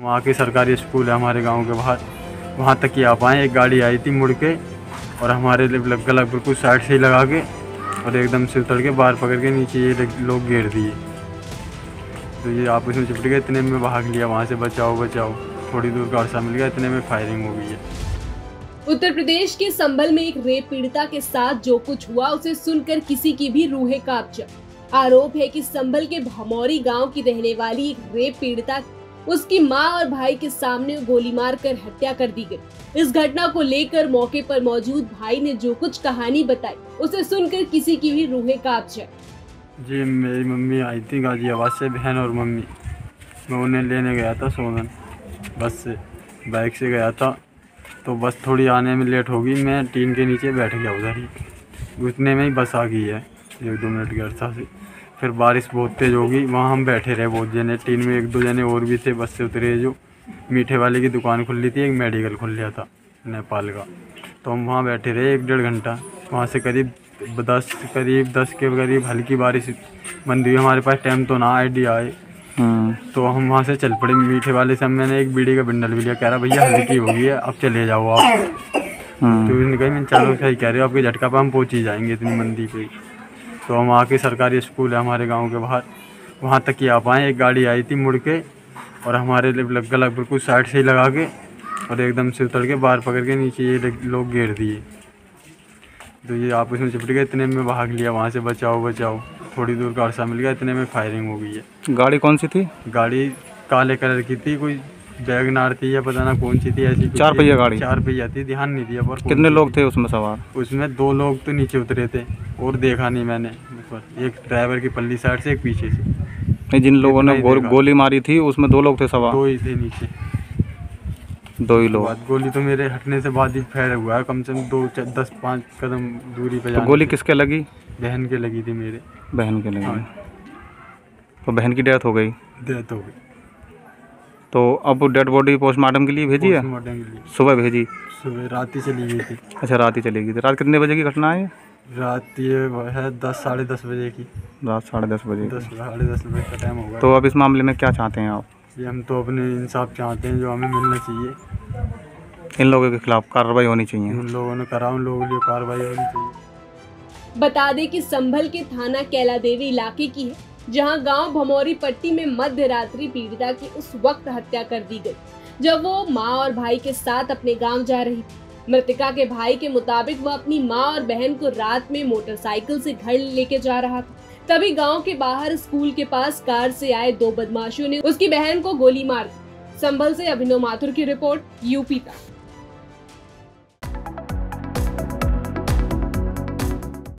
वहाँ के सरकारी स्कूल है हमारे गांव के बाहर, वहाँ तक ही आ पाए। एक गाड़ी आई थी मुड़ के और हमारे गला बिल्कुल साइड से ही लगा के और एकदम से उतर के बाहर पकड़ के नीचे ये लोग घेर दिए। तो ये आपस में चिपट गए, इतने में भाग लिया वहाँ से, बचाओ बचाओ। थोड़ी दूर का अर्सा मिल गया, इतने में फायरिंग हो गई है। उत्तर प्रदेश के संभल में एक रेप पीड़िता के साथ जो कुछ हुआ उसे सुनकर किसी की भी रूहें कांप जाए। आरोप है कि संभल के भमौरी गांव की रहने वाली एक रेप पीड़िता उसकी मां और भाई के सामने गोली मारकर हत्या कर दी गई। इस घटना को लेकर मौके पर मौजूद भाई ने जो कुछ कहानी बताई उसे सुनकर किसी की भी रूहें कांप जाए। जी, मेरी मम्मी आई थी गाजियाबाद से, बहन और मम्मी। मैं उन्हें लेने गया था सोनन, बस से बाइक से गया था। तो बस थोड़ी आने में लेट हो गई, मैं टीन के नीचे बैठ गया उधर ही। उतने में ही बस आ गई है 1-2 मिनट के अर्सा से। फिर बारिश बहुत तेज़ हो गई, वहाँ हम बैठे रहे बहुत जने। टीन में 1-2 जने और भी थे, बस से उतरे। जो मीठे वाले की दुकान खुल रही थी, एक मेडिकल खुल गया था नेपाल का, तो हम वहाँ बैठे रहे 1-1.5 घंटा। वहाँ से करीब 10 के करीब हल्की बारिश बंद हुई। हमारे पास टाइम तो ना आइडिया आए, तो हम वहाँ से चल पड़े। मीठे वाले से मैंने एक बीड़ी का बंडल भी लिया, कह रहा भैया हल्की हो गई है, अब चले जाओ आप। तो उसने कहा मैं चलो सही कह रहे हो, आपके झटका पर हम पहुँच ही जाएंगे इतनी मंदी पे। तो हम वहाँ के सरकारी स्कूल है हमारे गांव के बाहर, वहाँ तक ही आ पाए। एक गाड़ी आई थी मुड़ के और हमारे गला बिल्कुल साइड से ही लगा के और एकदम से उतर के बाहर पकड़ के नीचे ये लोग घेर दिए। तो ये आपस में चिपट गए, इतने में भाग लिया वहाँ से, बचाओ बचाओ। थोड़ी दूर का अर्सा मिल गया, इतने में फायरिंग हो गई है। गाड़ी कौन सी थी? गाड़ी काले कलर की थी, कोई वैगनार थी या पता ना कौन सी थी, ऐसी 4 पहिया गाड़ी? 4 पहिया थी, ध्यान नहीं दिया। पर कितने लोग थे उसमें सवार? उसमें 2 लोग तो नीचे उतरे थे और देखा नहीं मैंने। एक ड्राइवर की पल्ली साइड से, एक पीछे से। नहीं, जिन लोगों ने गोली मारी थी उसमें 2 लोग थे सवार? 2 ही थे नीचे, 2 ही लोग। गोली तो मेरे हटने से बाद ही फैल हुआ है, कम से कम 10-5 कदम दूरी पे। तो गोली किसके लगी? बहन के लगी थी, मेरे बहन के लगी। हाँ। तो बहन की डेथ हो गई? डेथ हो गई। तो अब डेड बॉडी पोस्टमार्टम के लिए भेजी है? पोस्टमार्टम के लिए सुबह भेजी? सुबह रात ही चली गई थी। अच्छा, रात ही चली गई थी। रात कितने बजे की घटना है? रात ये है 10-10:30 बजे की। रात 10:30 बजे? 10-10:30 बजे का टाइम होगा। तो अब इस मामले में क्या चाहते हैं आप? ये हम तो अपने इंसाफ चाहते हैं, जो हमें मिलना चाहिए। इन लोगों के खिलाफ कार्रवाई होनी चाहिए। उन लोगों ने करा, उन लोगों के लिए कार्रवाई होनी चाहिए। बता दें कि संभल के थाना कैलादेवी इलाके की है, जहां गांव भमौरी पट्टी में मध्य रात्रि पीड़िता की उस वक्त हत्या कर दी गई जब वो मां और भाई के साथ अपने गांव जा रही थी। मृतका के भाई के मुताबिक वह अपनी मां और बहन को रात में मोटरसाइकिल से घर लेके जा रहा था। तभी गांव के बाहर स्कूल के पास कार से आए 2 बदमाशों ने उसकी बहन को गोली मार दी। संभल से अभिनव माथुर की रिपोर्ट, यूपी तक।